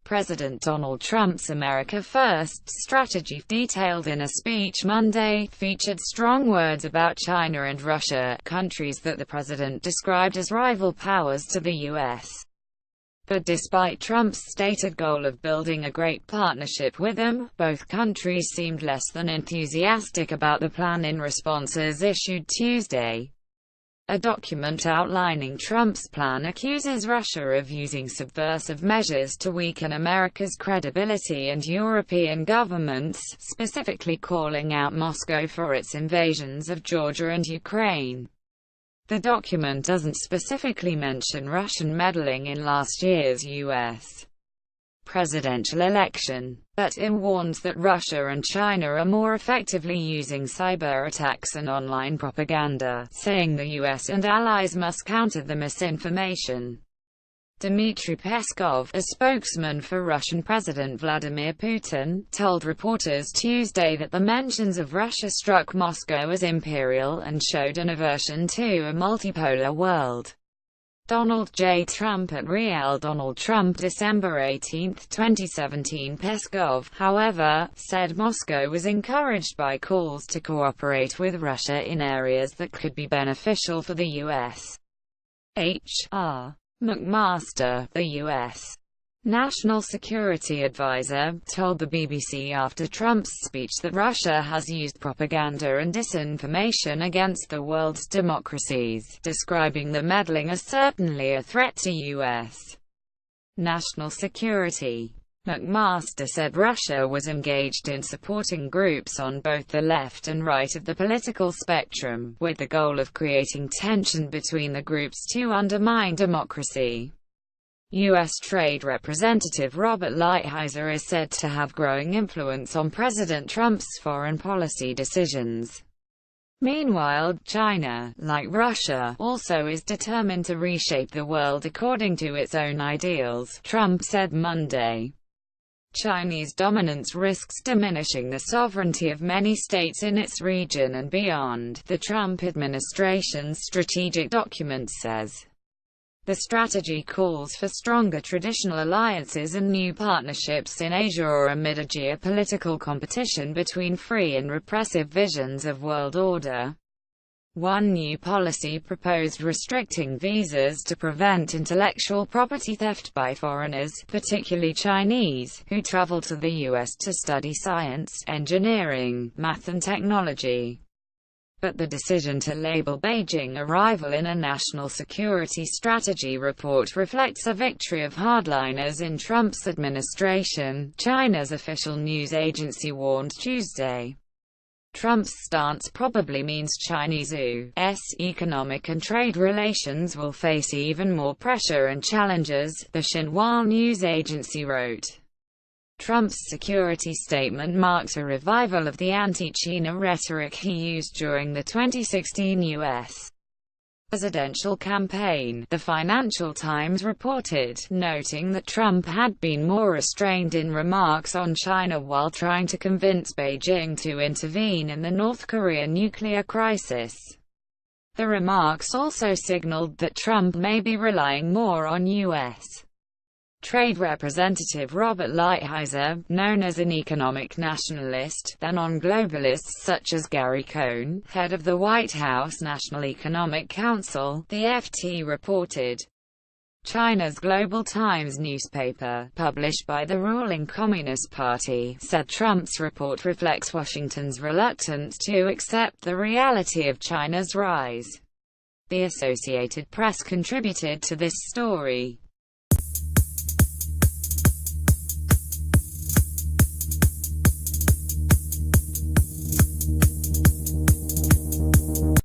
President Donald Trump's America First strategy, detailed in a speech Monday, featured strong words about China and Russia, countries that the president described as rival powers to the U.S. But despite Trump's stated goal of building a great partnership with them, both countries seemed less than enthusiastic about the plan in responses issued Tuesday. A document outlining Trump's plan accuses Russia of using subversive measures to weaken America's credibility and European governments, specifically calling out Moscow for its invasions of Georgia and Ukraine. The document doesn't specifically mention Russian meddling in last year's U.S. presidential election, but it warns that Russia and China are more effectively using cyber attacks and online propaganda, saying the U.S. and allies must counter the misinformation. Dmitry Peskov, a spokesman for Russian President Vladimir Putin, told reporters Tuesday that the mentions of Russia struck Moscow as imperial and showed an aversion to a multipolar world. Donald J. Trump at Real Donald Trump December 18, 2017. Peskov, however, said Moscow was encouraged by calls to cooperate with Russia in areas that could be beneficial for the U.S. H.R. McMaster, the U.S. National Security Advisor, told the BBC after Trump's speech that Russia has used propaganda and disinformation against the world's democracies, describing the meddling as certainly a threat to U.S. national security. McMaster said Russia was engaged in supporting groups on both the left and right of the political spectrum, with the goal of creating tension between the groups to undermine democracy. U.S. Trade Representative Robert Lighthizer is said to have growing influence on President Trump's foreign policy decisions. Meanwhile, China, like Russia, also is determined to reshape the world according to its own ideals, Trump said Monday. Chinese dominance risks diminishing the sovereignty of many states in its region and beyond, the Trump administration's strategic document says. The strategy calls for stronger traditional alliances and new partnerships in Asia or amid a geopolitical competition between free and repressive visions of world order. One new policy proposed restricting visas to prevent intellectual property theft by foreigners, particularly Chinese, who travel to the U.S. to study science, engineering, math and technology. But the decision to label Beijing a rival in a national security strategy report reflects a victory of hardliners in Trump's administration, China's official news agency warned Tuesday. Trump's stance probably means Chinese U.S. economic and trade relations will face even more pressure and challenges, the Xinhua news agency wrote. Trump's security statement marked a revival of the anti-China rhetoric he used during the 2016 U.S. presidential campaign, the Financial Times reported, noting that Trump had been more restrained in remarks on China while trying to convince Beijing to intervene in the North Korea nuclear crisis. The remarks also signaled that Trump may be relying more on U.S. Trade Representative Robert Lighthizer, known as an economic nationalist, than on globalists such as Gary Cohn, head of the White House National Economic Council, the FT reported. China's Global Times newspaper, published by the ruling Communist Party, said Trump's report reflects Washington's reluctance to accept the reality of China's rise. The Associated Press contributed to this story.